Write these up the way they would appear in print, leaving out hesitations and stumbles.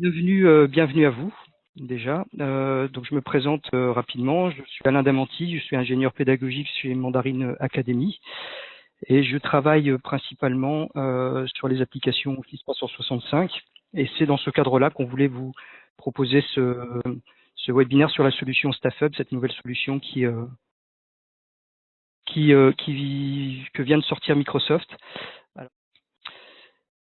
Bienvenue à vous déjà. Donc je me présente rapidement. Je suis Alain Damanti, je suis ingénieur pédagogique chez Mandarine Academy et je travaille principalement sur les applications Office 365. Et c'est dans ce cadre-là qu'on voulait vous proposer ce webinaire sur la solution StaffHub, cette nouvelle solution que vient de sortir Microsoft.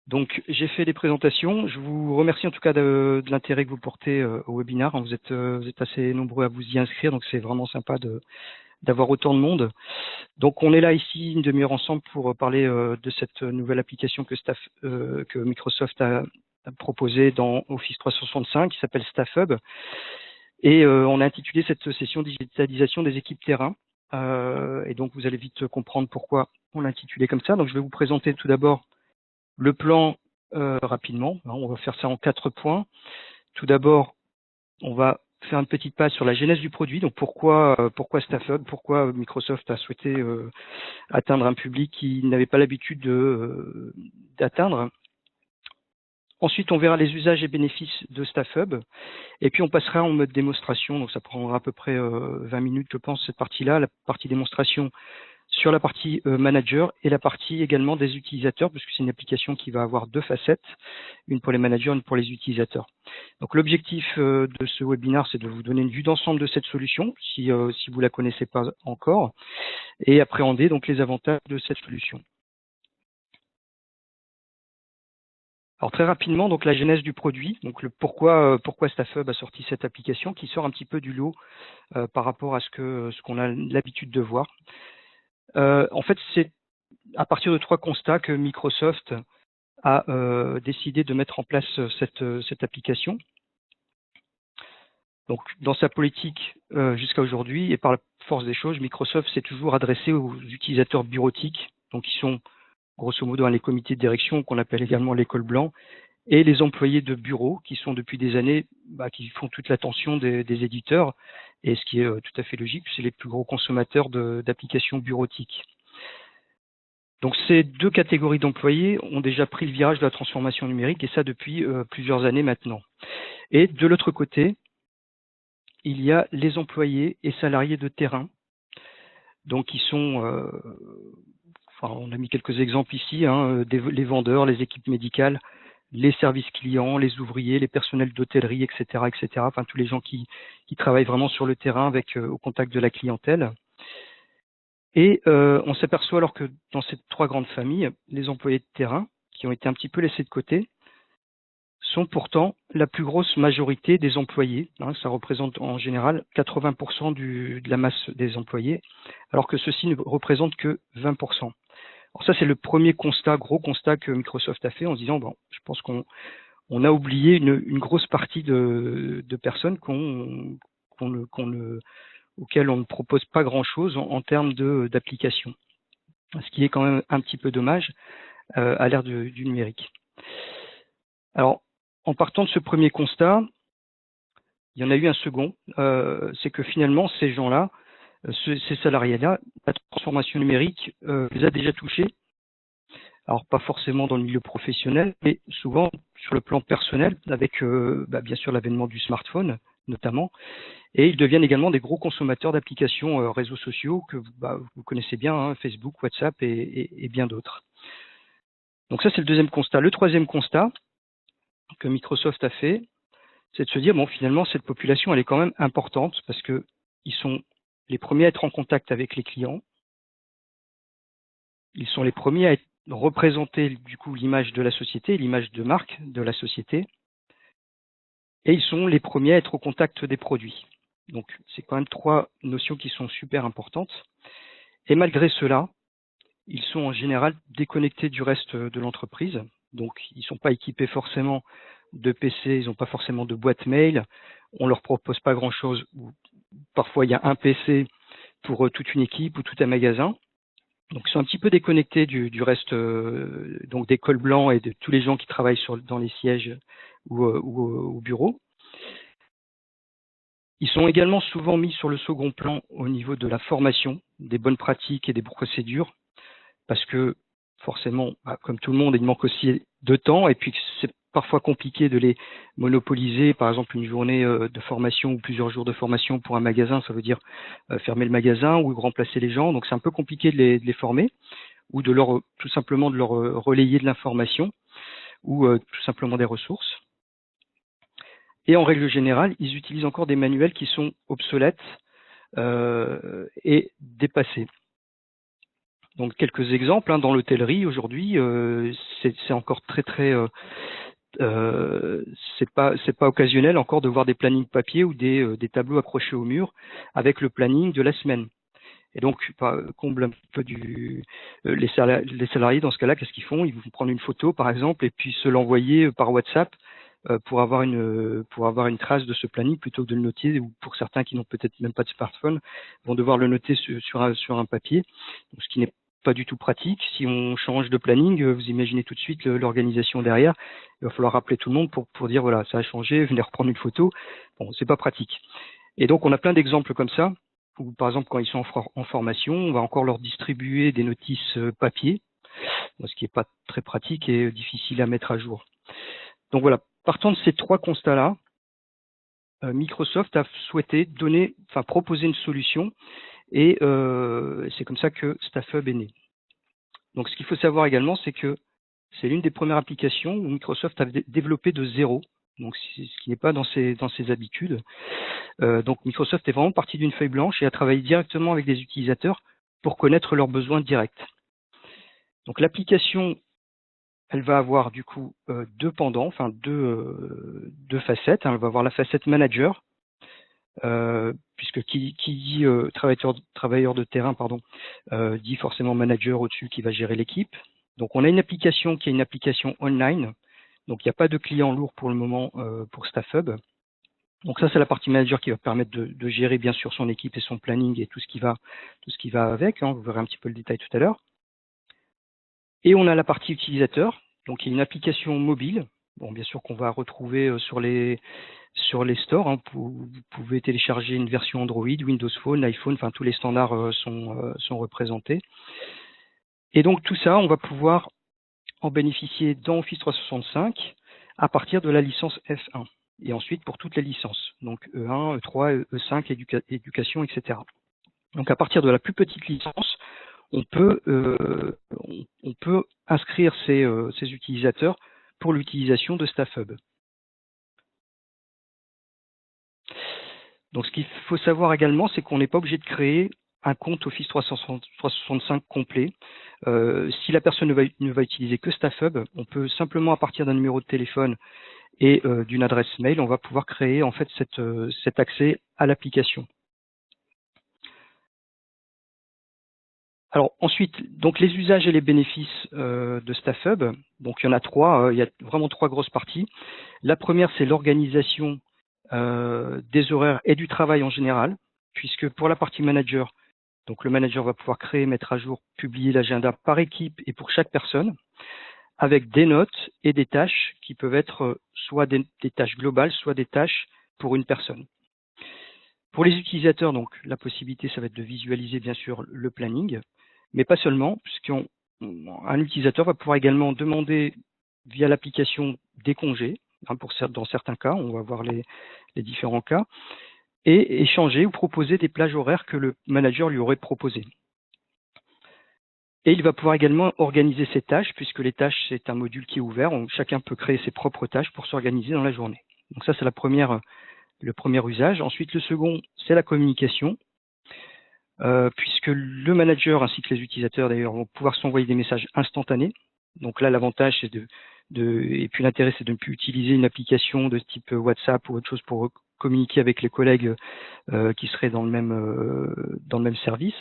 Donc, j'ai fait des présentations. Je vous remercie en tout cas de l'intérêt que vous portez au webinaire. Vous êtes assez nombreux à vous y inscrire, donc c'est vraiment sympa d'avoir autant de monde. Donc, on est là ici une demi-heure ensemble pour parler de cette nouvelle application que Microsoft a proposée dans Office 365, qui s'appelle StaffHub. Et on a intitulé cette session digitalisation des équipes terrain. Et donc, vous allez vite comprendre pourquoi on l'a intitulé comme ça. Donc, je vais vous présenter tout d'abord le plan rapidement. On va faire ça en 4 points. Tout d'abord, on va faire une petite passe sur la genèse du produit. Donc pourquoi StaffHub, pourquoi Microsoft a souhaité atteindre un public qu'il n'avait pas l'habitude d'atteindre. Ensuite, on verra les usages et bénéfices de StaffHub. Et puis, on passera en mode démonstration. Donc, ça prendra à peu près 20 minutes, je pense, cette partie-là, la partie démonstration sur la partie manager et la partie également des utilisateurs, puisque c'est une application qui va avoir 2 facettes, une pour les managers, une pour les utilisateurs. Donc l'objectif de ce webinaire, c'est de vous donner une vue d'ensemble de cette solution, si vous ne la connaissez pas encore, et appréhender donc les avantages de cette solution. Alors très rapidement, donc la genèse du produit, donc le pourquoi StaffHub a sorti cette application qui sort un petit peu du lot par rapport à ce qu'on a l'habitude de voir. En fait, c'est à partir de 3 constats que Microsoft a décidé de mettre en place cette application. Donc, dans sa politique jusqu'à aujourd'hui, et par la force des choses, Microsoft s'est toujours adressé aux utilisateurs bureautiques, donc qui sont grosso modo dans les comités de direction, qu'on appelle également l'école blanc, et les employés de bureau, qui sont depuis des années, qui font toute l'attention des éditeurs, et ce qui est tout à fait logique, c'est les plus gros consommateurs d'applications bureautiques. Donc ces 2 catégories d'employés ont déjà pris le virage de la transformation numérique, et ça depuis plusieurs années maintenant. Et de l'autre côté, il y a les employés et salariés de terrain, donc qui sont, on a mis quelques exemples ici, les vendeurs, les équipes médicales, les services clients, les ouvriers, les personnels d'hôtellerie, etc., enfin tous les gens qui travaillent vraiment sur le terrain au contact de la clientèle. Et on s'aperçoit alors que dans ces 3 grandes familles, les employés de terrain, qui ont été un petit peu laissés de côté, sont pourtant la plus grosse majorité des employés. Ça représente en général 80% de la masse des employés, alors que ceci ne représente que 20%. Alors ça, c'est le premier gros constat que Microsoft a fait en se disant, bon, je pense qu'on a oublié une grosse partie de personnes auxquelles on ne propose pas grand-chose en termes d'application. Ce qui est quand même un petit peu dommage à l'ère du numérique. Alors, en partant de ce premier constat, il y en a eu un second, c'est que finalement, ces gens-là, ces salariés-là, la transformation numérique les a déjà touchés. Alors, pas forcément dans le milieu professionnel, mais souvent sur le plan personnel, avec bien sûr l'avènement du smartphone, notamment. Et ils deviennent également des gros consommateurs d'applications réseaux sociaux que vous connaissez bien, Facebook, WhatsApp et bien d'autres. Donc ça, c'est le deuxième constat. Le troisième constat que Microsoft a fait, c'est de se dire, bon, finalement, cette population, elle est quand même importante parce qu'ils sont les premiers à être en contact avec les clients. Ils sont les premiers à représenter, du coup, l'image de la société, l'image de marque de la société. Et ils sont les premiers à être au contact des produits. Donc, c'est quand même 3 notions qui sont super importantes. Et malgré cela, ils sont en général déconnectés du reste de l'entreprise. Donc, ils ne sont pas équipés forcément de PC, ils n'ont pas forcément de boîte mail, on ne leur propose pas grand-chose. Parfois, il y a un PC pour toute une équipe ou tout un magasin. Donc, ils sont un petit peu déconnectés du reste donc des cols blancs et de tous les gens qui travaillent dans les sièges ou au bureau. Ils sont également souvent mis sur le second plan au niveau de la formation, des bonnes pratiques et des procédures, parce que forcément, comme tout le monde, il manque aussi de temps, et puis c'est parfois compliqué de les monopoliser. Par exemple, une journée de formation ou plusieurs jours de formation pour un magasin, ça veut dire fermer le magasin ou remplacer les gens. Donc c'est un peu compliqué de les former ou de leur tout simplement de leur relayer de l'information ou tout simplement des ressources. Et en règle générale, ils utilisent encore des manuels qui sont obsolètes et dépassés. Donc quelques exemples dans l'hôtellerie aujourd'hui, c'est encore très c'est pas occasionnel encore de voir des plannings papier ou des tableaux accrochés au mur avec le planning de la semaine. Et donc, comble un peu les salariés dans ce cas-là, qu'est-ce qu'ils font? Ils vont prendre une photo, par exemple, et puis se l'envoyer par WhatsApp pour avoir une trace de ce planning plutôt que de le noter. Ou pour certains qui n'ont peut-être même pas de smartphone, vont devoir le noter sur un papier, donc, ce qui n'est pas du tout pratique. Si on change de planning, vous imaginez tout de suite l'organisation derrière. Il va falloir rappeler tout le monde pour dire voilà, ça a changé, venez reprendre une photo. Bon, c'est pas pratique. Et donc, on a plein d'exemples comme ça. Ou par exemple, quand ils sont en formation, on va encore leur distribuer des notices papier, ce qui n'est pas très pratique et difficile à mettre à jour. Donc voilà, partant de ces trois constats-là, Microsoft a souhaité proposer une solution et c'est comme ça que StaffHub est né. Donc ce qu'il faut savoir également, c'est que c'est l'une des premières applications où Microsoft a développé de zéro, donc ce qui n'est pas dans ses habitudes. Donc Microsoft est vraiment parti d'une feuille blanche et a travaillé directement avec des utilisateurs pour connaître leurs besoins directs. Donc l'application, elle va avoir du coup deux pendants, enfin deux facettes. Elle va avoir la facette manager, puisque qui dit travailleur de terrain, dit forcément manager au-dessus qui va gérer l'équipe. Donc on a une application qui est une application online. Donc il n'y a pas de client lourd pour le moment pour StaffHub. Donc ça, c'est la partie manager qui va permettre de gérer bien sûr son équipe et son planning et tout ce qui va avec. Vous verrez un petit peu le détail tout à l'heure. Et on a la partie utilisateur. Donc il y a une application mobile. Bon, bien sûr qu'on va retrouver sur les stores. Vous pouvez télécharger une version Android, Windows Phone, iPhone. Enfin tous les standards sont représentés. Et donc tout ça, on va pouvoir en bénéficier dans Office 365 à partir de la licence F1. Et ensuite pour toutes les licences, donc E1, E3, E5, éducation, etc. Donc à partir de la plus petite licence, on peut inscrire ces utilisateurs pour l'utilisation de StaffHub. Donc ce qu'il faut savoir également, c'est qu'on n'est pas obligé de créer un compte Office 365 complet. Si la personne ne va utiliser que StaffHub, on peut simplement à partir d'un numéro de téléphone et d'une adresse mail, on va pouvoir créer en fait cet accès à l'application. Alors ensuite, donc les usages et les bénéfices de StaffHub. Donc il y en a trois, il y a vraiment trois grosses parties. La première, c'est l'organisation des horaires et du travail en général, puisque pour la partie manager, donc le manager va pouvoir créer, mettre à jour, publier l'agenda par équipe et pour chaque personne, avec des notes et des tâches qui peuvent être soit des tâches globales, soit des tâches pour une personne. Pour les utilisateurs, donc la possibilité, ça va être de visualiser bien sûr le planning, mais pas seulement, puisqu'un utilisateur va pouvoir également demander via l'application des congés, dans certains cas, on va voir les différents cas, et échanger ou proposer des plages horaires que le manager lui aurait proposées. Et il va pouvoir également organiser ses tâches, puisque les tâches, c'est un module qui est ouvert. Chacun peut créer ses propres tâches pour s'organiser dans la journée. Donc ça, c'est le premier usage. Ensuite, le second, c'est la communication, puisque le manager ainsi que les utilisateurs, d'ailleurs, vont pouvoir s'envoyer des messages instantanés. Donc là, l'avantage, c'est et puis l'intérêt, c'est de ne plus utiliser une application de type WhatsApp ou autre chose pour communiquer avec les collègues qui seraient dans le même service.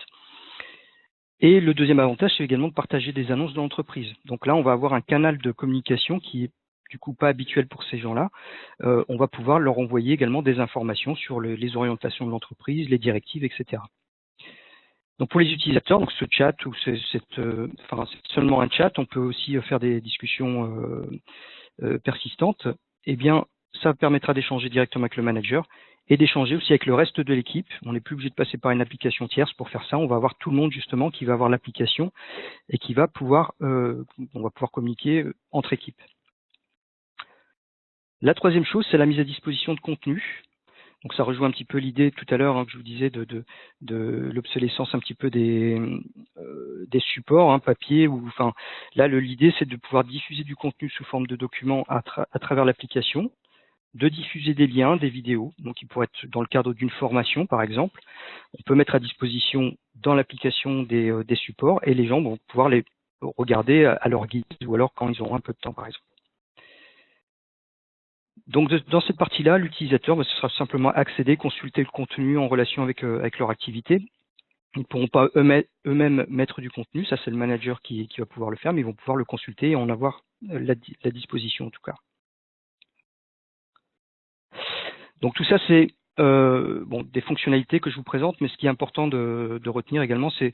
Et le deuxième avantage, c'est également de partager des annonces de l'entreprise. Donc là, on va avoir un canal de communication qui est du coup pas habituel pour ces gens-là. On va pouvoir leur envoyer également des informations sur les orientations de l'entreprise, les directives, etc. Donc pour les utilisateurs, donc ce chat ou c'est seulement un chat, on peut aussi faire des discussions persistantes. Eh bien, ça permettra d'échanger directement avec le manager et d'échanger aussi avec le reste de l'équipe. On n'est plus obligé de passer par une application tierce pour faire ça. On va avoir tout le monde justement qui va avoir l'application et qui va pouvoir, on va pouvoir communiquer entre équipes. La troisième chose, c'est la mise à disposition de contenu. Donc ça rejoint un petit peu l'idée tout à l'heure que je vous disais de l'obsolescence un petit peu des supports papier. Enfin, là, l'idée, c'est de pouvoir diffuser du contenu sous forme de documents à travers l'application, de diffuser des liens, des vidéos. Donc, il pourrait être dans le cadre d'une formation, par exemple. On peut mettre à disposition dans l'application des supports et les gens vont pouvoir les regarder à leur guise ou alors quand ils auront un peu de temps, par exemple. Donc, dans cette partie-là, l'utilisateur, ce sera simplement accéder, consulter le contenu en relation avec leur activité. Ils ne pourront pas eux-mêmes mettre du contenu, ça c'est le manager qui va pouvoir le faire, mais ils vont pouvoir le consulter et en avoir la disposition en tout cas. Donc tout ça c'est des fonctionnalités que je vous présente, mais ce qui est important de retenir également, c'est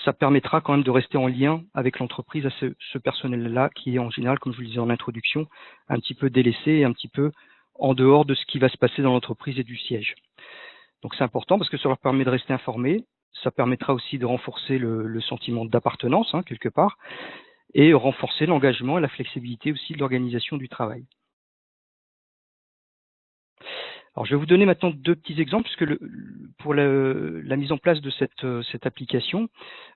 ça permettra quand même de rester en lien avec l'entreprise à ce personnel-là qui est en général, comme je vous le disais en introduction, un petit peu délaissé et un petit peu en dehors de ce qui va se passer dans l'entreprise et du siège. Donc c'est important parce que ça leur permet de rester informés, ça permettra aussi de renforcer le sentiment d'appartenance quelque part et renforcer l'engagement et la flexibilité aussi de l'organisation du travail. Alors, je vais vous donner maintenant deux petits exemples, puisque pour la mise en place de cette application,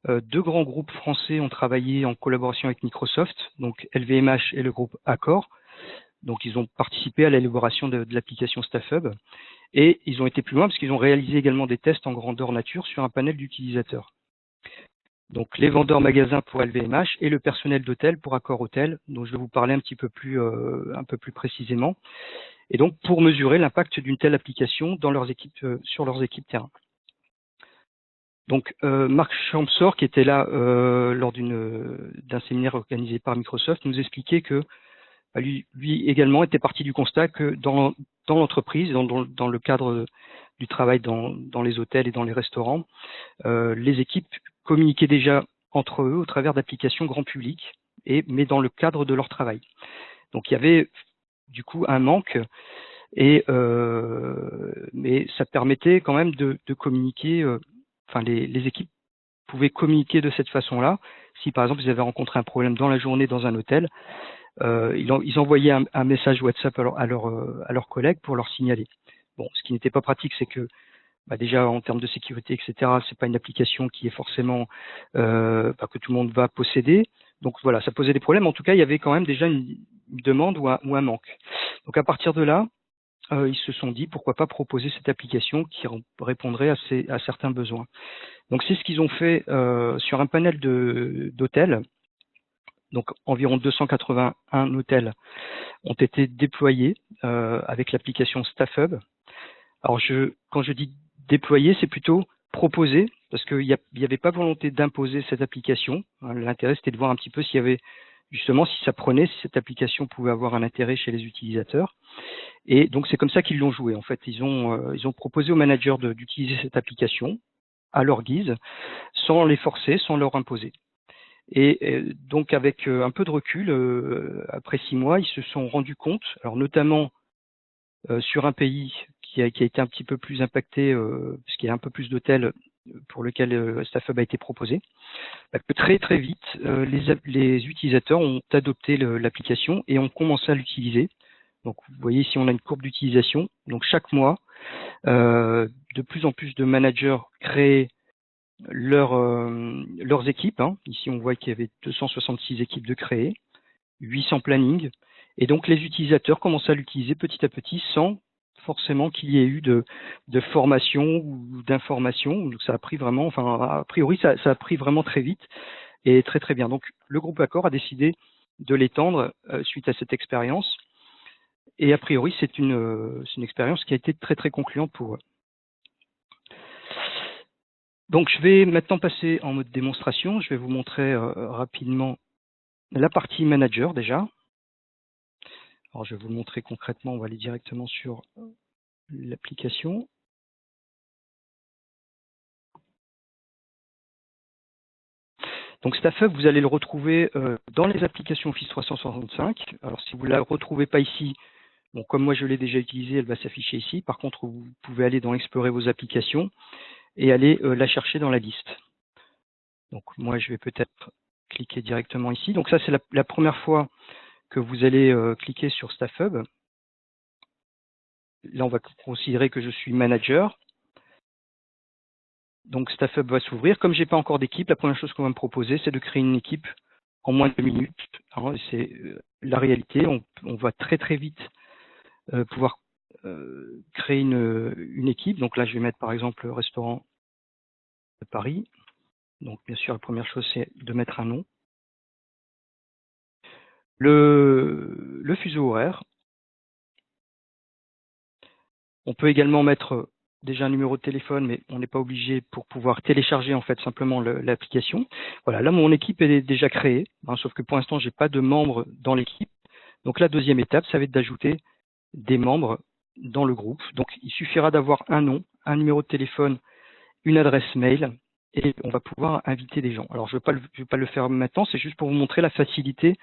deux grands groupes français ont travaillé en collaboration avec Microsoft, donc LVMH et le groupe Accor. Donc, ils ont participé à l'élaboration de l'application StaffHub et ils ont été plus loin parce qu'ils ont réalisé également des tests en grandeur nature sur un panel d'utilisateurs. Donc, les vendeurs magasins pour LVMH et le personnel d'hôtel pour Accor Hôtel, dont je vais vous parler un peu plus précisément. Et donc pour mesurer l'impact d'une telle application dans leurs équipes, sur leurs équipes terrain. Donc Marc Champsor, qui était là lors d'un séminaire organisé par Microsoft, nous expliquait que lui également était parti du constat que dans l'entreprise, dans le cadre du travail dans les hôtels et dans les restaurants, les équipes communiquaient déjà entre eux au travers d'applications grand public, mais dans le cadre de leur travail. Donc il y avait du coup un manque. Mais ça permettait quand même de communiquer, les équipes pouvaient communiquer de cette façon-là. Si par exemple ils avaient rencontré un problème dans la journée dans un hôtel, ils envoyaient un message WhatsApp à leurs collègues pour leur signaler. Bon, ce qui n'était pas pratique, c'est que déjà en termes de sécurité, etc., c'est pas une application qui est forcément que tout le monde va posséder. Donc voilà, ça posait des problèmes. En tout cas, il y avait quand même déjà une demande ou un manque. Donc à partir de là, ils se sont dit pourquoi pas proposer cette application qui répondrait à certains besoins. Donc c'est ce qu'ils ont fait sur un panel d'hôtels. Donc environ 281 hôtels ont été déployés avec l'application StaffHub. Alors quand je dis déployer, c'est plutôt proposer, parce qu'il n'y avait pas volonté d'imposer cette application. L'intérêt c'était de voir un petit peu s'il y avait justement si ça prenait, si cette application pouvait avoir un intérêt chez les utilisateurs. Et donc c'est comme ça qu'ils l'ont joué. En fait, ils ont proposé aux managers d'utiliser cette application à leur guise, sans les forcer, sans leur imposer. Et donc avec un peu de recul, après 6 mois, ils se sont rendus compte, alors notamment sur un pays qui a été un petit peu plus impacté, puisqu'il y a un peu plus d'hôtels pour lequel StaffHub a été proposé, que très très vite, les utilisateurs ont adopté l'application et ont commencé à l'utiliser. Donc vous voyez ici on a une courbe d'utilisation. Donc chaque mois, de plus en plus de managers créaient leurs équipes. Ici on voit qu'il y avait 266 équipes de créer, 800 plannings. Et donc les utilisateurs commençaient à l'utiliser petit à petit sans forcément qu'il y ait eu de formation ou d'information. Donc ça a pris vraiment, a priori ça a pris vraiment très vite et très très bien. Donc le groupe Accor a décidé de l'étendre suite à cette expérience. Et a priori, c'est une expérience qui a été très très concluante pour eux. Donc je vais maintenant passer en mode démonstration. Je vais vous montrer rapidement la partie manager déjà. Alors je vais vous le montrer concrètement. On va aller directement sur l'application. Donc StaffHub, vous allez le retrouver dans les applications Office 365. Alors si vous ne la retrouvez pas ici, bon, comme moi je l'ai déjà utilisée, elle va s'afficher ici. Par contre, vous pouvez aller dans Explorer vos applications et aller la chercher dans la liste. Donc moi je vais peut-être cliquer directement ici. Donc ça c'est la première fois que vous allez cliquer sur StaffHub. là, on va considérer que je suis manager. Donc, StaffHub va s'ouvrir. Comme j'ai pas encore d'équipe, la première chose qu'on va me proposer, c'est de créer une équipe en moins de 2 minutes. C'est la réalité. On va très très vite pouvoir créer une équipe. Donc là, je vais mettre par exemple le restaurant de Paris. Donc, bien sûr, la première chose, c'est de mettre un nom. Le fuseau horaire. On peut également mettre déjà un numéro de téléphone, mais on n'est pas obligé pour pouvoir télécharger en fait simplement l'application. Voilà, là mon équipe est déjà créée, sauf que pour l'instant j'ai pas de membres dans l'équipe. Donc la deuxième étape, ça va être d'ajouter des membres dans le groupe. Donc il suffira d'avoir un nom, un numéro de téléphone, une adresse mail, et on va pouvoir inviter des gens. Alors je ne vais pas le faire maintenant, c'est juste pour vous montrer la facilité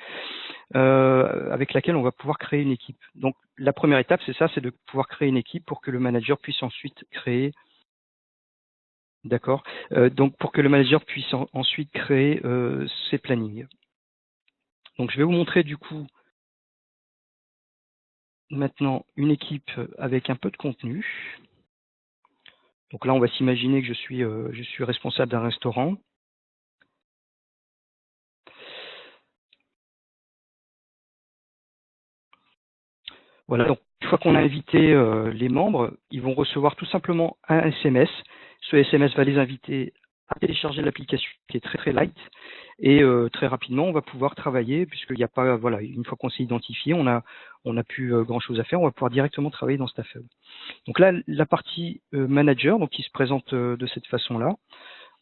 avec laquelle on va pouvoir créer une équipe. Donc la première étape, c'est ça, c'est de pouvoir créer une équipe pour que le manager puisse ensuite créer. D'accord. Donc pour que le manager puisse ensuite créer ses plannings. Donc je vais vous montrer du coup maintenant une équipe avec un peu de contenu. Donc là, on va s'imaginer que je suis responsable d'un restaurant. Voilà, donc une fois qu'on a invité les membres, ils vont recevoir tout simplement un SMS. Ce SMS va les inviter à télécharger l'application qui est très très light et très rapidement on va pouvoir travailler puisqu'il n'y a pas, voilà, une fois qu'on s'est identifié, on a plus grand chose à faire, on va pouvoir directement travailler dans StaffHub. Donc là, la partie manager, donc qui se présente de cette façon-là.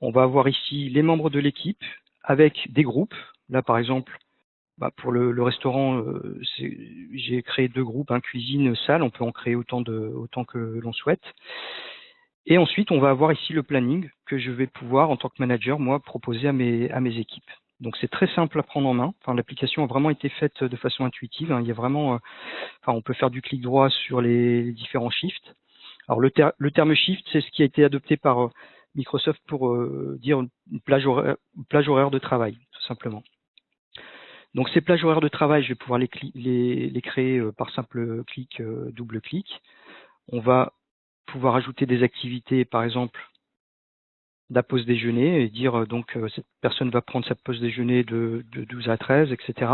On va avoir ici les membres de l'équipe avec des groupes. Là, par exemple, pour le restaurant, j'ai créé 2 groupes, cuisine, salle. On peut en créer autant que l'on souhaite. Et ensuite, on va avoir ici le planning que je vais pouvoir, en tant que manager, moi, proposer à mes équipes. Donc c'est très simple à prendre en main. Enfin, l'application a vraiment été faite de façon intuitive. Il y a vraiment, on peut faire du clic droit sur les différents shifts. Alors le terme shift, c'est ce qui a été adopté par Microsoft pour dire une plage horaire de travail, tout simplement. Donc ces plages horaires de travail, je vais pouvoir les créer par simple clic, double clic. On va pouvoir ajouter des activités, par exemple la pause déjeuner, et dire donc cette personne va prendre sa pause déjeuner de 12 à 13, etc.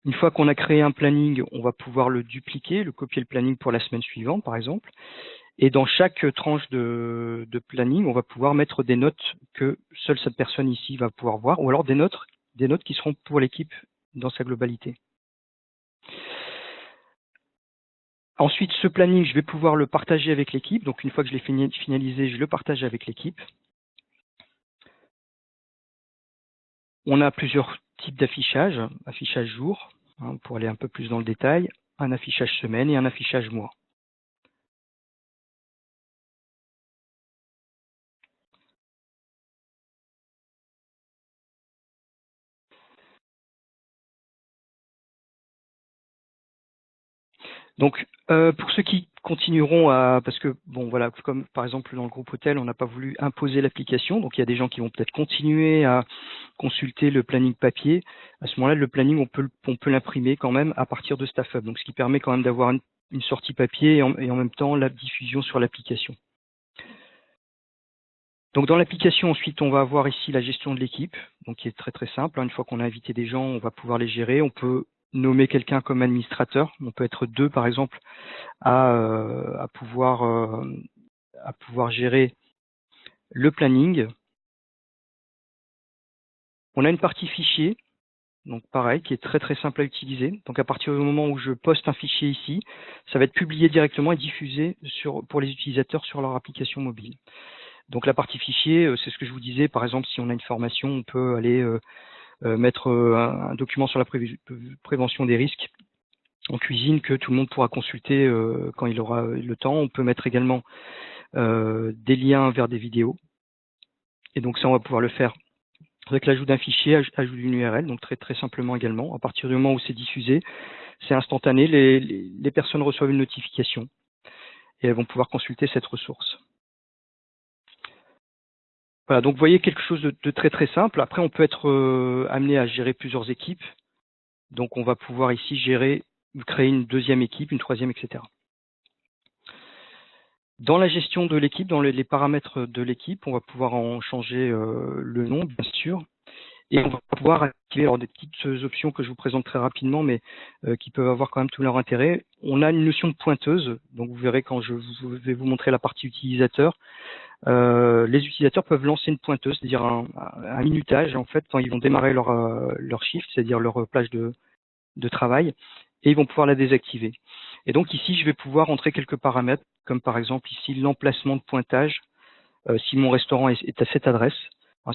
Une fois qu'on a créé un planning, on va pouvoir le dupliquer, le copier le planning pour la semaine suivante, par exemple. Et dans chaque tranche de planning, on va pouvoir mettre des notes que seule cette personne ici va pouvoir voir, ou alors des notes qui seront pour l'équipe dans sa globalité. Ensuite, ce planning, je vais pouvoir le partager avec l'équipe. Donc, une fois que je l'ai finalisé, je le partage avec l'équipe. On a plusieurs types d'affichage. Affichage jour, pour aller un peu plus dans le détail, un affichage semaine et un affichage mois. Donc, pour ceux qui continueront parce que, bon, voilà, comme par exemple dans le groupe hôtel, on n'a pas voulu imposer l'application, donc il y a des gens qui vont peut-être continuer à consulter le planning papier. À ce moment-là, le planning, on peut l'imprimer quand même à partir de StaffHub, donc ce qui permet quand même d'avoir une sortie papier et en même temps la diffusion sur l'application. Donc dans l'application, ensuite, on va avoir ici la gestion de l'équipe, donc qui est très très simple. Une fois qu'on a invité des gens, on va pouvoir les gérer. On peut nommer quelqu'un comme administrateur. On peut être 2, par exemple, à pouvoir gérer le planning. On a une partie fichier, donc pareil, qui est très très simple à utiliser. Donc à partir du moment où je poste un fichier ici, ça va être publié directement et diffusé pour les utilisateurs sur leur application mobile. Donc la partie fichier, c'est ce que je vous disais, par exemple si on a une formation, on peut aller mettre un document sur la prévention des risques en cuisine que tout le monde pourra consulter quand il aura le temps. On peut mettre également des liens vers des vidéos. Et donc ça, on va pouvoir le faire avec l'ajout d'un fichier, ajout d'une URL, donc très très simplement également. À partir du moment où c'est diffusé, c'est instantané, les personnes reçoivent une notification et elles vont pouvoir consulter cette ressource. Voilà, donc vous voyez quelque chose de très très simple. Après, on peut être amené à gérer plusieurs équipes. Donc on va pouvoir ici créer une deuxième équipe, une troisième, etc. Dans la gestion de l'équipe, dans les paramètres de l'équipe, on va pouvoir en changer le nom, bien sûr. Et on va pouvoir activer des petites options que je vous présente très rapidement, mais qui peuvent avoir quand même tout leur intérêt. On a une notion de pointeuse, donc vous verrez quand je vais vous montrer la partie utilisateur. Les utilisateurs peuvent lancer une pointeuse, c'est-à-dire un minutage en fait quand ils vont démarrer leur shift, c'est-à-dire leur plage de travail, et ils vont pouvoir la désactiver. Et donc ici, je vais pouvoir entrer quelques paramètres, comme par exemple ici l'emplacement de pointage, si mon restaurant est à cette adresse.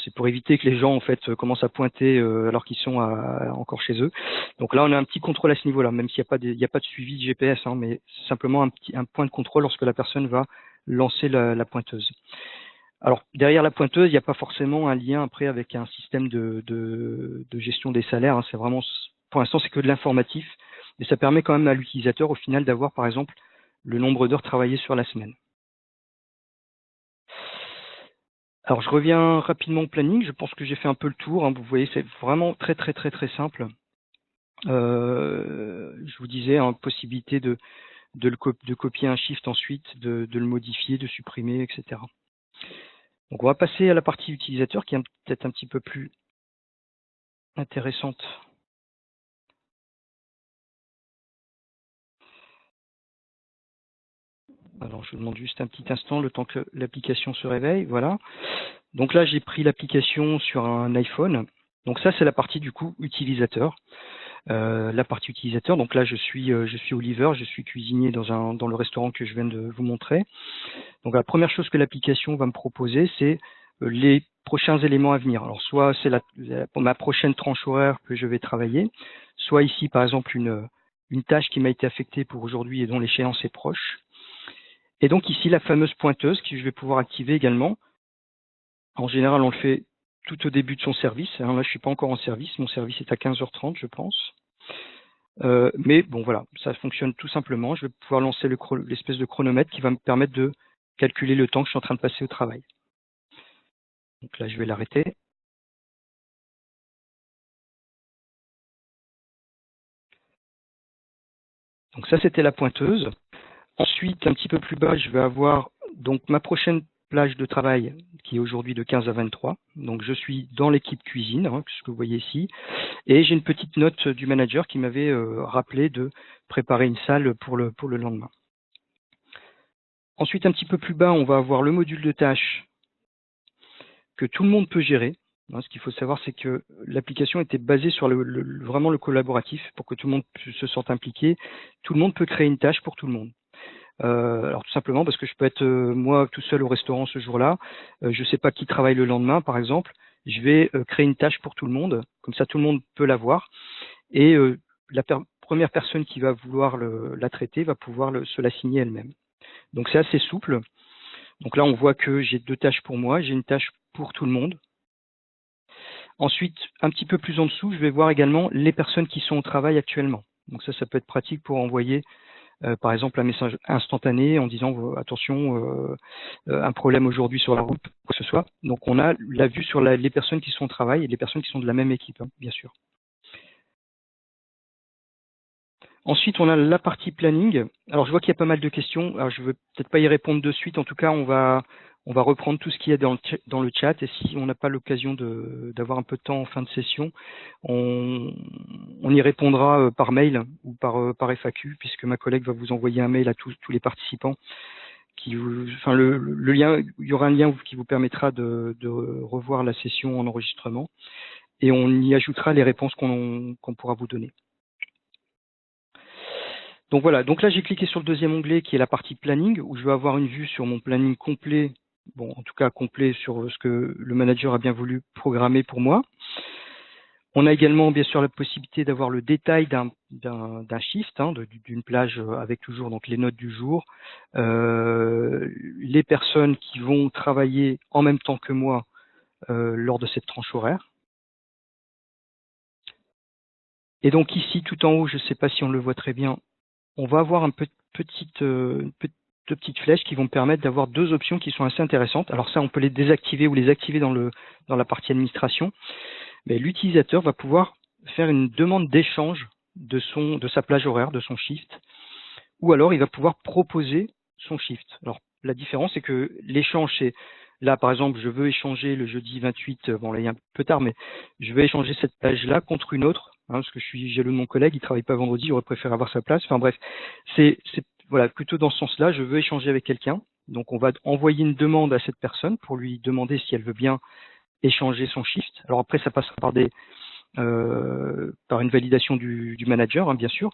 C'est pour éviter que les gens en fait commencent à pointer alors qu'ils sont encore chez eux. Donc là, on a un petit contrôle à ce niveau-là, même s'il n'y a pas de suivi de GPS, mais simplement un point de contrôle lorsque la personne va lancer la pointeuse. Alors derrière la pointeuse, il n'y a pas forcément un lien après avec un système de gestion des salaires. C'est vraiment, pour l'instant, c'est que de l'informatif, mais ça permet quand même à l'utilisateur au final d'avoir par exemple le nombre d'heures travaillées sur la semaine. Alors je reviens rapidement au planning, je pense que j'ai fait un peu le tour, vous voyez c'est vraiment très simple. Je vous disais, possibilité de copier un shift ensuite, de le modifier, de supprimer, etc. Donc on va passer à la partie utilisateur qui est peut-être un petit peu plus intéressante. Alors je vous demande juste un petit instant, le temps que l'application se réveille, voilà. Donc là j'ai pris l'application sur un iPhone, donc ça c'est la partie du coup utilisateur. La partie utilisateur, donc là je suis Oliver, je suis cuisinier dans le restaurant que je viens de vous montrer. Donc la première chose que l'application va me proposer, c'est les prochains éléments à venir. Alors soit c'est ma prochaine tranche horaire que je vais travailler, soit ici par exemple une tâche qui m'a été affectée pour aujourd'hui et dont l'échéance est proche. Et donc ici la fameuse pointeuse que je vais pouvoir activer également. En général on le fait tout au début de son service. Alors là je suis pas encore en service, mon service est à 15h30 je pense. Mais bon voilà, ça fonctionne tout simplement. Je vais pouvoir lancer l'espèce de chronomètre qui va me permettre de calculer le temps que je suis en train de passer au travail. Donc là je vais l'arrêter. Donc ça c'était la pointeuse. Ensuite un petit peu plus bas je vais avoir donc ma prochaine plage de travail qui est aujourd'hui de 15 à 23. Donc je suis dans l'équipe cuisine, ce que vous voyez ici. Et j'ai une petite note du manager qui m'avait rappelé de préparer une salle pour le lendemain. Ensuite, un petit peu plus bas, on va avoir le module de tâches que tout le monde peut gérer. Ce qu'il faut savoir, c'est que l'application était basée sur vraiment le collaboratif pour que tout le monde se sente impliqué. Tout le monde peut créer une tâche pour tout le monde. Alors tout simplement parce que je peux être moi tout seul au restaurant ce jour-là. Je ne sais pas qui travaille le lendemain, par exemple. Je vais créer une tâche pour tout le monde. Comme ça, tout le monde peut la voir. Et la première personne qui va vouloir la traiter va pouvoir se l'assigner elle-même. Donc c'est assez souple. Donc là, on voit que j'ai deux tâches pour moi. J'ai une tâche pour tout le monde. Ensuite, un petit peu plus en dessous, je vais voir également les personnes qui sont au travail actuellement. Donc ça peut être pratique pour envoyer, par exemple, un message instantané en disant attention, un problème aujourd'hui sur la route, quoi que ce soit. Donc on a la vue sur les personnes qui sont au travail et les personnes qui sont de la même équipe, bien sûr. Ensuite, on a la partie planning. Alors, je vois qu'il y a pas mal de questions. Alors, je ne veux peut-être pas y répondre de suite. En tout cas, on va reprendre tout ce qu'il y a dans le chat. Et si on n'a pas l'occasion d'avoir un peu de temps en fin de session, on y répondra par mail ou par FAQ, puisque ma collègue va vous envoyer un mail à tous les participants. Le lien, il y aura un lien qui vous permettra de revoir la session en enregistrement. Et on y ajoutera les réponses qu'on pourra vous donner. Donc voilà, donc là j'ai cliqué sur le deuxième onglet qui est la partie planning où je vais avoir une vue sur mon planning complet, bon en tout cas complet sur ce que le manager a bien voulu programmer pour moi. On a également bien sûr la possibilité d'avoir le détail d'un shift, d'une plage avec toujours donc les notes du jour, les personnes qui vont travailler en même temps que moi lors de cette tranche horaire. Et donc ici tout en haut, je ne sais pas si on le voit très bien, on va avoir une petite flèche qui vont me permettre d'avoir deux options qui sont assez intéressantes. Alors ça, on peut les désactiver ou les activer dans la partie administration. Mais l'utilisateur va pouvoir faire une demande d'échange de sa plage horaire, de son shift, ou alors il va pouvoir proposer son shift. Alors la différence, c'est que l'échange, c'est là, par exemple, je veux échanger le jeudi 28, bon là il est un peu tard, mais je vais échanger cette plage-là contre une autre, parce que je suis jaloux de mon collègue, il travaille pas vendredi, j'aurais préféré avoir sa place. Enfin bref, c'est voilà, plutôt dans ce sens-là, je veux échanger avec quelqu'un. Donc on va envoyer une demande à cette personne pour lui demander si elle veut bien échanger son shift. Alors après, ça passera par une validation du manager, bien sûr,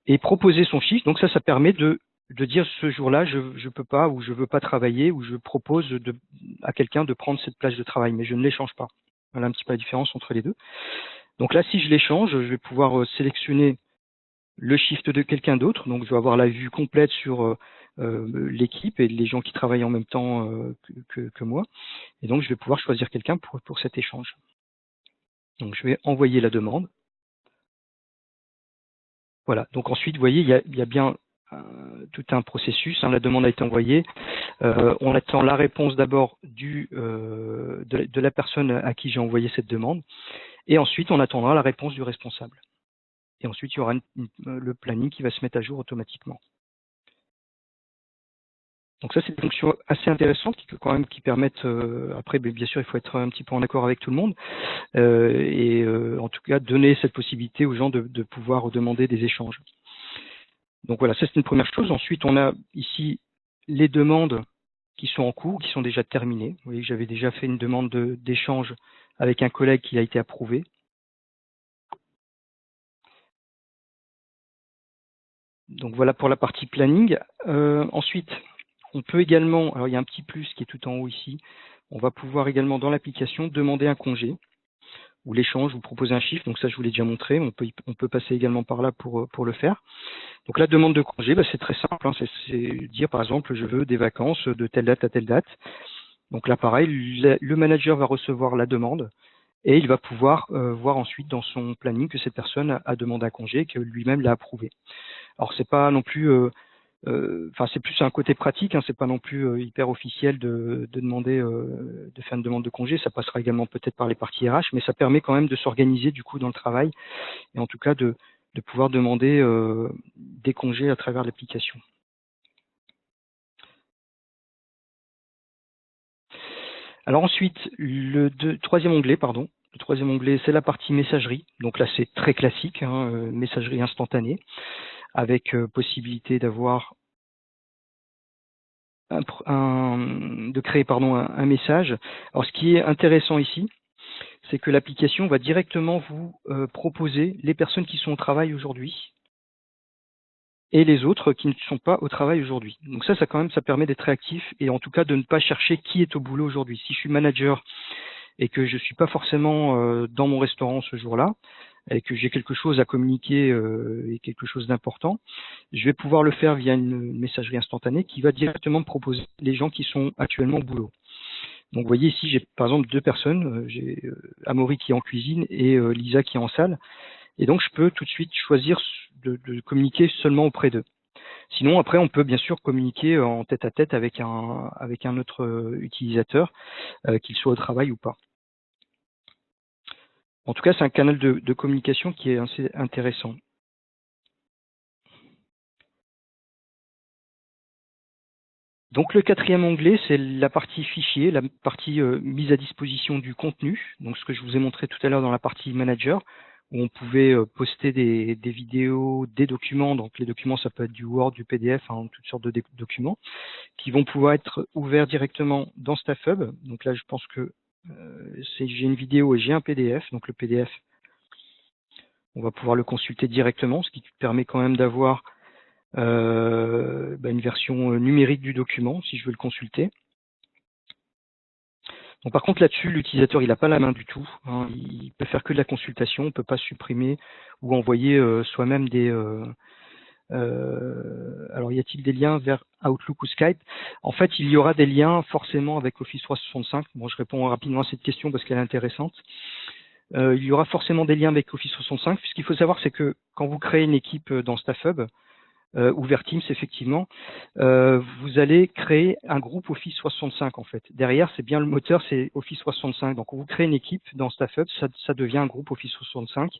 et proposer son shift. Donc ça permet de dire ce jour-là, je peux pas ou je veux pas travailler, ou je propose à quelqu'un de prendre cette plage de travail, mais je ne l'échange pas. Voilà un petit peu la différence entre les deux. Donc là, si je l'échange, je vais pouvoir sélectionner le shift de quelqu'un d'autre. Donc je vais avoir la vue complète sur l'équipe et les gens qui travaillent en même temps que moi. Et donc je vais pouvoir choisir quelqu'un pour cet échange. Donc je vais envoyer la demande. Voilà, donc ensuite, vous voyez, il y a bien tout un processus. La demande a été envoyée. On attend la réponse d'abord de la personne à qui j'ai envoyé cette demande. Et ensuite, on attendra la réponse du responsable. Et ensuite, il y aura le planning qui va se mettre à jour automatiquement. Donc ça, c'est des fonctions assez intéressantes qui permettent, après, bien sûr, il faut être un petit peu en accord avec tout le monde, et en tout cas, donner cette possibilité aux gens de pouvoir demander des échanges. Donc voilà, ça c'est une première chose. Ensuite, on a ici les demandes qui sont en cours, qui sont déjà terminées. Vous voyez que j'avais déjà fait une demande d'échange avec un collègue qui a été approuvé. Donc voilà pour la partie planning. Ensuite, on peut également, alors il y a un petit plus qui est tout en haut ici, on va pouvoir également dans l'application demander un congé ou l'échange ou proposer un chiffre. Donc ça, je vous l'ai déjà montré. On peut passer également par là pour le faire. Donc la demande de congé, c'est très simple. C'est dire par exemple, je veux des vacances de telle date à telle date. Donc là, pareil, le manager va recevoir la demande et il va pouvoir voir ensuite dans son planning que cette personne a demandé un congé, que lui-même l'a approuvé. Alors c'est pas non plus, c'est plus un côté pratique, c'est pas non plus hyper officiel de demander, de faire une demande de congé. Ça passera également peut-être par les parties RH, mais ça permet quand même de s'organiser du coup dans le travail et en tout cas de pouvoir demander des congés à travers l'application. Alors ensuite, le troisième onglet, c'est la partie messagerie. Donc là, c'est très classique, messagerie instantanée, avec possibilité d'avoir de créer un message. Alors ce qui est intéressant ici, c'est que l'application va directement vous proposer les personnes qui sont au travail aujourd'hui et les autres qui ne sont pas au travail aujourd'hui. Donc ça permet d'être réactif et en tout cas de ne pas chercher qui est au boulot aujourd'hui. Si je suis manager et que je ne suis pas forcément dans mon restaurant ce jour-là, et que j'ai quelque chose à communiquer et quelque chose d'important, je vais pouvoir le faire via une messagerie instantanée qui va directement me proposer les gens qui sont actuellement au boulot. Donc vous voyez ici, j'ai par exemple deux personnes, j'ai Amaury qui est en cuisine et Lisa qui est en salle, et donc je peux tout de suite choisir de communiquer seulement auprès d'eux. Sinon, après, on peut bien sûr communiquer en tête-à-tête avec un autre utilisateur, qu'il soit au travail ou pas. En tout cas, c'est un canal de communication qui est assez intéressant. Donc le quatrième onglet, c'est la partie fichier, la partie mise à disposition du contenu. Donc ce que je vous ai montré tout à l'heure dans la partie manager, où on pouvait poster des vidéos, des documents. Donc les documents, ça peut être du Word, du PDF, toutes sortes de documents, qui vont pouvoir être ouverts directement dans StaffHub. Donc là, je pense que j'ai une vidéo et j'ai un PDF. Donc le PDF, on va pouvoir le consulter directement, ce qui permet quand même d'avoir une version numérique du document si je veux le consulter. Donc, par contre là-dessus, l'utilisateur il n'a pas la main du tout, il peut faire que de la consultation, on ne peut pas supprimer ou envoyer soi-même des... alors y a-t-il des liens vers Outlook ou Skype? En fait, il y aura des liens forcément avec Office 365. Bon, je réponds rapidement à cette question parce qu'elle est intéressante. Il y aura forcément des liens avec Office 365. Ce qu'il faut savoir, c'est que quand vous créez une équipe dans StaffHub, ou vers Teams, effectivement, vous allez créer un groupe Office 365 en fait. Derrière, c'est bien le moteur, c'est Office 365. Donc, quand vous créez une équipe dans StaffHub, ça devient un groupe Office 365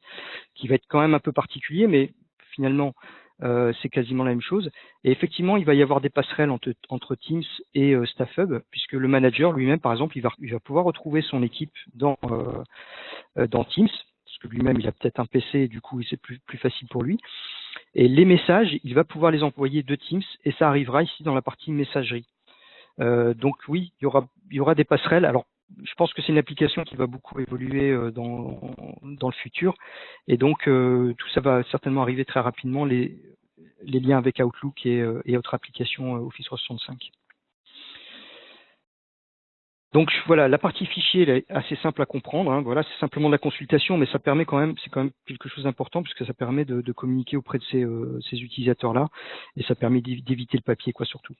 qui va être quand même un peu particulier, mais finalement, c'est quasiment la même chose. Et effectivement, il va y avoir des passerelles entre Teams et StaffHub, puisque le manager lui-même, par exemple, il va pouvoir retrouver son équipe dans Teams, parce que lui-même, il a peut-être un PC, et du coup, c'est plus facile pour lui. Et les messages, il va pouvoir les envoyer de Teams, et ça arrivera ici dans la partie messagerie. Donc oui, il y aura des passerelles. Alors, je pense que c'est une application qui va beaucoup évoluer dans le futur, et donc tout ça va certainement arriver très rapidement, les liens avec Outlook et autres applications Office 365. Donc voilà, la partie fichier elle est assez simple à comprendre. Hein. Voilà, c'est simplement de la consultation, mais ça permet quand même, c'est quand même quelque chose d'important puisque ça permet de communiquer auprès de ces utilisateurs-là, et ça permet d'éviter le papier, quoi, surtout.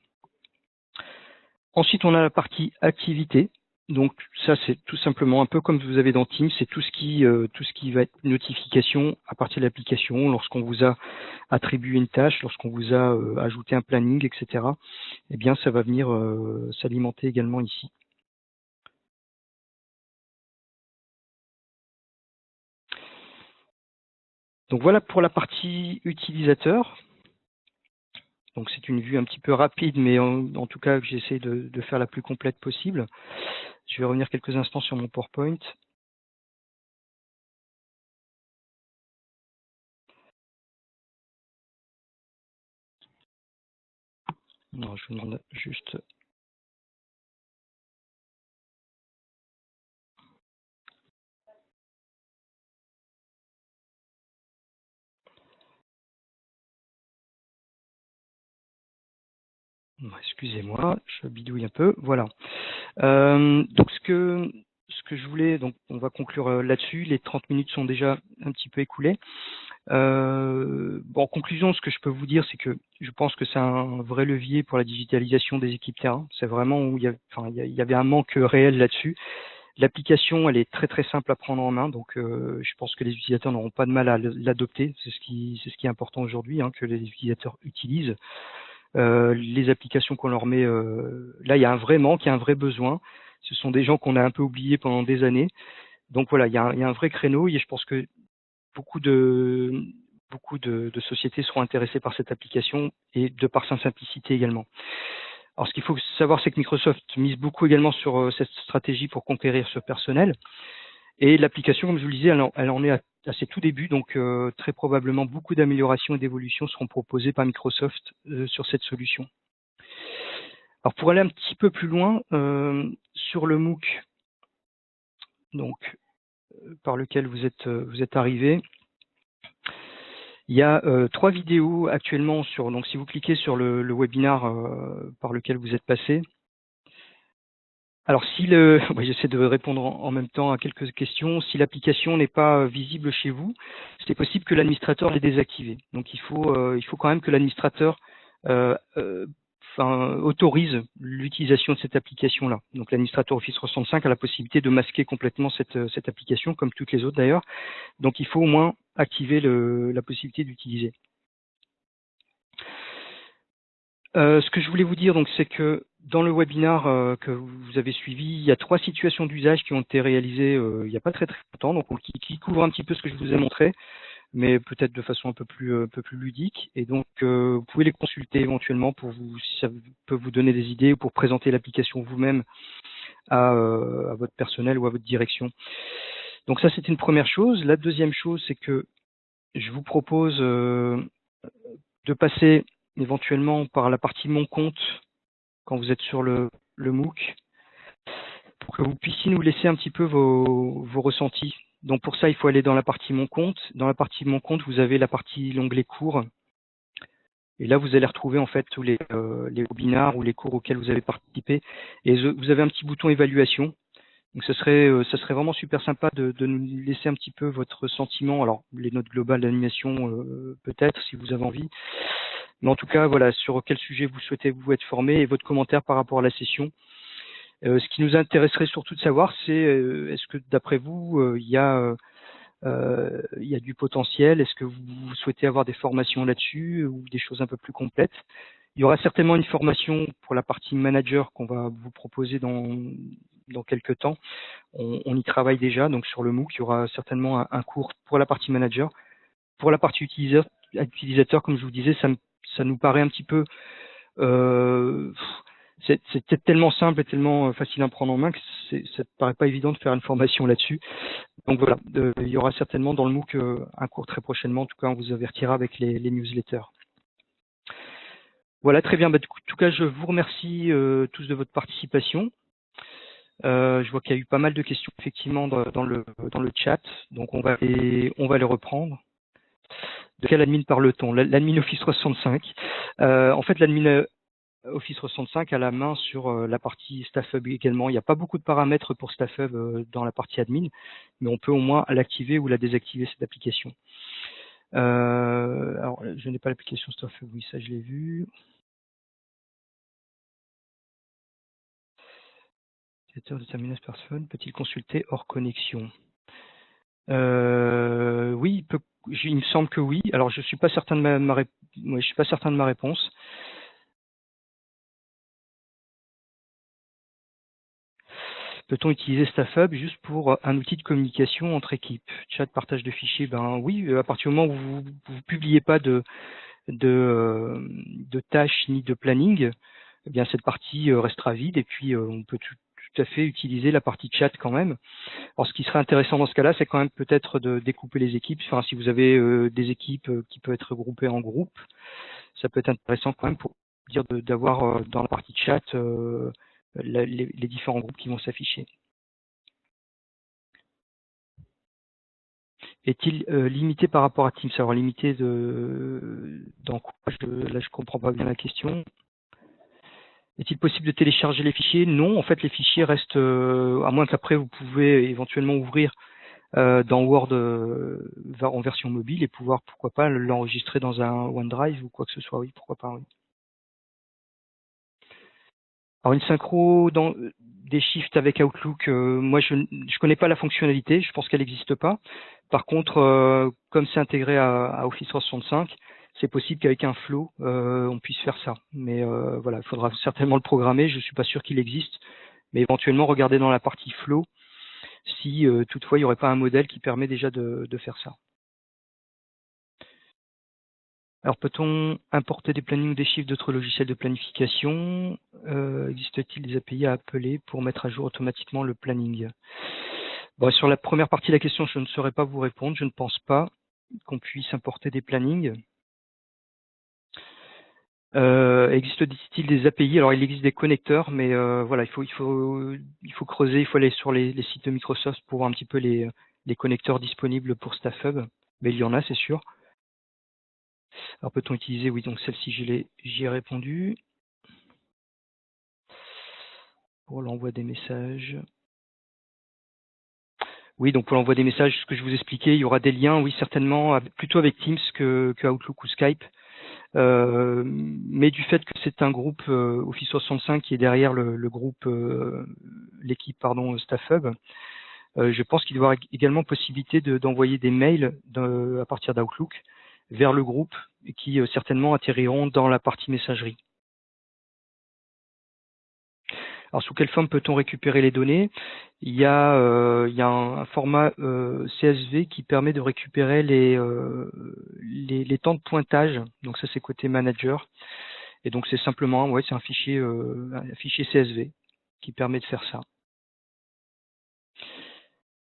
Ensuite, on a la partie activité. Donc ça, c'est tout simplement un peu comme vous avez dans Teams, c'est tout ce qui va être notification à partir de l'application, lorsqu'on vous a attribué une tâche, lorsqu'on vous a ajouté un planning, etc. Eh bien, ça va venir s'alimenter également ici. Donc voilà pour la partie utilisateur. Donc c'est une vue un petit peu rapide, mais en tout cas j'essaie de faire la plus complète possible. Je vais revenir quelques instants sur mon PowerPoint. Non, je vous demande juste... Excusez-moi, je bidouille un peu. Voilà. Donc ce que je voulais, donc on va conclure là-dessus. Les 30 minutes sont déjà un petit peu écoulées. En conclusion, ce que je peux vous dire, c'est que je pense que c'est un vrai levier pour la digitalisation des équipes terrain. C'est vraiment où il y avait un manque réel là-dessus. L'application, elle est très très simple à prendre en main, donc je pense que les utilisateurs n'auront pas de mal à l'adopter. C'est ce qui est important aujourd'hui, hein, que les utilisateurs utilisent. Les applications qu'on leur met, là il y a un vrai manque, il y a un vrai besoin. Ce sont des gens qu'on a un peu oubliés pendant des années. Donc voilà, il y a un vrai créneau, et je pense que beaucoup de sociétés seront intéressées par cette application, et de par sa simplicité également. Alors ce qu'il faut savoir, c'est que Microsoft mise beaucoup également sur cette stratégie pour conquérir ce personnel. Et l'application, comme je vous le disais, elle en est à ses tout débuts, donc très probablement beaucoup d'améliorations et d'évolutions seront proposées par Microsoft sur cette solution. Alors pour aller un petit peu plus loin, sur le MOOC, donc par lequel vous êtes arrivé, il y a 3 vidéos actuellement sur. Donc si vous cliquez sur le webinar par lequel vous êtes passé. Alors j'essaie de répondre en même temps à quelques questions. Si l'application n'est pas visible chez vous, c'est possible que l'administrateur l'ait désactivée. Donc il faut quand même que l'administrateur autorise l'utilisation de cette application-là. Donc l'administrateur Office 365 a la possibilité de masquer complètement cette application, comme toutes les autres d'ailleurs. Donc il faut au moins activer la possibilité d'utiliser. Ce que je voulais vous dire, donc, c'est que dans le webinar que vous avez suivi, il y a 3 situations d'usage qui ont été réalisées il n'y a pas très longtemps, donc qui couvrent un petit peu ce que je vous ai montré, mais peut-être de façon un peu plus ludique. Et donc, vous pouvez les consulter éventuellement si ça peut vous donner des idées, ou pour présenter l'application vous-même à votre personnel ou à votre direction. Donc ça, c'est une première chose. La deuxième chose, c'est que je vous propose de passer éventuellement par la partie Mon compte quand vous êtes sur le MOOC, pour que vous puissiez nous laisser un petit peu vos ressentis. Donc pour ça, il faut aller dans la partie Mon compte. Dans la partie Mon compte, vous avez la partie l'onglet cours. Et là, vous allez retrouver en fait tous les webinars ou les cours auxquels vous avez participé. Et vous avez un petit bouton évaluation. Donc ça serait vraiment super sympa de nous laisser un petit peu votre sentiment. Alors les notes globales d'animation peut-être, si vous avez envie. Mais en tout cas, voilà, sur quel sujet vous souhaitez vous être formé, et votre commentaire par rapport à la session. Ce qui nous intéresserait surtout de savoir, c'est est-ce que d'après vous, il y a du potentiel? Est-ce que vous souhaitez avoir des formations là-dessus, ou des choses un peu plus complètes? Il y aura certainement une formation pour la partie manager qu'on va vous proposer dans quelques temps. On y travaille déjà, donc sur le MOOC, il y aura certainement un cours pour la partie manager. Pour la partie utilisateur, comme je vous disais, ça nous paraît un petit peu c'est tellement simple et tellement facile à prendre en main que ça ne paraît pas évident de faire une formation là-dessus. Donc voilà, il y aura certainement dans le MOOC un cours très prochainement. En tout cas, on vous avertira avec les newsletters. Voilà, très bien. En tout cas, je vous remercie tous de votre participation. Je vois qu'il y a eu pas mal de questions effectivement dans le chat, donc on va les reprendre. De quel admin parle-t-on? L'admin Office 365. En fait, l'admin Office 365 a la main sur la partie StaffHub également. Il n'y a pas beaucoup de paramètres pour StaffHub dans la partie admin, mais on peut au moins l'activer ou la désactiver, cette application. Alors, je n'ai pas l'application StaffHub, oui, ça je l'ai vu. Utilisateur de terminus personne peut-il consulter hors connexion? Oui, il me semble que oui. Alors, je suis pas certain de je suis pas certain de ma réponse. Peut-on utiliser StaffHub juste pour un outil de communication entre équipes? Chat, partage de fichiers, ben oui, à partir du moment où vous ne publiez pas de tâches ni de planning, eh bien cette partie restera vide et puis on peut tout à fait utiliser la partie chat quand même. Alors ce qui serait intéressant dans ce cas-là, c'est quand même peut-être de découper les équipes. Enfin, si vous avez des équipes qui peuvent être regroupées en groupes, ça peut être intéressant quand même pour dire d'avoir dans la partie chat les différents groupes qui vont s'afficher. Est-il limité par rapport à Teams? Alors limité dans quoi? Là, je comprends pas bien la question. Est-il possible de télécharger les fichiers? Non, en fait, les fichiers restent, à moins qu'après vous pouvez éventuellement ouvrir dans Word en version mobile et pouvoir, pourquoi pas, l'enregistrer dans un OneDrive ou quoi que ce soit. Oui, pourquoi pas. Oui. Alors une synchro des shifts avec Outlook, moi je connais pas la fonctionnalité, je pense qu'elle n'existe pas. Par contre, comme c'est intégré à Office 365, c'est possible qu'avec un flow, on puisse faire ça. Mais voilà, il faudra certainement le programmer, je suis pas sûr qu'il existe, mais éventuellement regarder dans la partie flow si toutefois il n'y aurait pas un modèle qui permet déjà de faire ça. Alors, peut-on importer des plannings ou des chiffres d'autres logiciels de planification? Existe-t-il des API à appeler pour mettre à jour automatiquement le planning? Bon, sur la première partie de la question, je ne saurais pas vous répondre. Je ne pense pas qu'on puisse importer des plannings. Existe-t-il des API? Alors, il existe des connecteurs, mais voilà, il faut creuser, il faut aller sur les sites de Microsoft pour voir un petit peu les connecteurs disponibles pour StaffHub. Mais il y en a, c'est sûr. Alors, peut-on utiliser? Oui, donc celle-ci, j'y ai répondu. Pour l'envoi des messages. Oui, donc pour l'envoi des messages, ce que je vous expliquais, il y aura des liens, oui, certainement, plutôt avec Teams que Outlook ou Skype. Mais du fait que c'est un groupe Office 365 qui est derrière le groupe, l'équipe, StaffHub, je pense qu'il doit y avoir également possibilité d'envoyer des mails à partir d'Outlook vers le groupe qui certainement atterriront dans la partie messagerie. Alors, sous quelle forme peut-on récupérer les données? Il y a un format CSV qui permet de récupérer les temps de pointage. Donc ça, c'est côté manager. Et donc c'est simplement, c'est un fichier CSV qui permet de faire ça.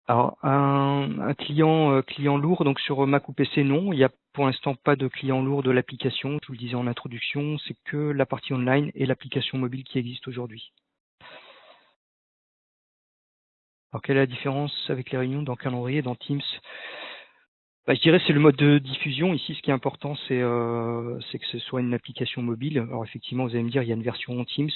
Alors un client lourd, donc sur Mac ou PC, non. Il n'y a pour l'instant pas de client lourd de l'application. Je vous le disais en introduction, c'est que la partie online et l'application mobile qui existe aujourd'hui. Alors, quelle est la différence avec les réunions dans Calendrier et dans Teams? Je dirais que c'est le mode de diffusion. Ici, ce qui est important, c'est que ce soit une application mobile. Alors, effectivement, vous allez me dire, il y a une version Teams,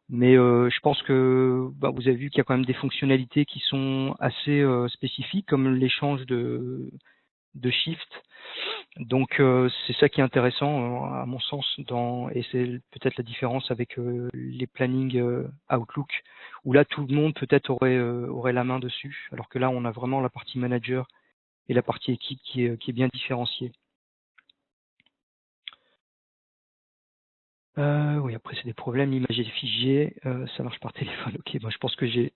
mais je pense que vous avez vu qu'il y a quand même des fonctionnalités qui sont assez spécifiques, comme l'échange de shift. Donc, c'est ça qui est intéressant, à mon sens, et c'est peut-être la différence avec les plannings Outlook, où là, tout le monde peut-être aurait la main dessus, alors que là, on a vraiment la partie manager et la partie équipe qui est bien différenciée. Oui, après, c'est des problèmes, l'image et les fichiers, ça marche par téléphone. Ok, je pense que j'ai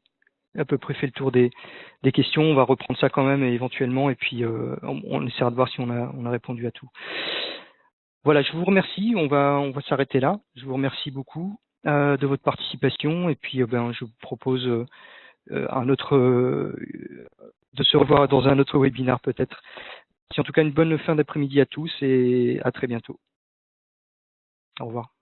à peu près fait le tour des questions. On va reprendre ça quand même éventuellement, et puis on essaiera de voir si on a répondu à tout. Voilà, je vous remercie. On va s'arrêter là. Je vous remercie beaucoup de votre participation, et puis je vous propose de se revoir dans un autre webinaire peut-être. En tout cas, une bonne fin d'après-midi à tous et à très bientôt. Au revoir.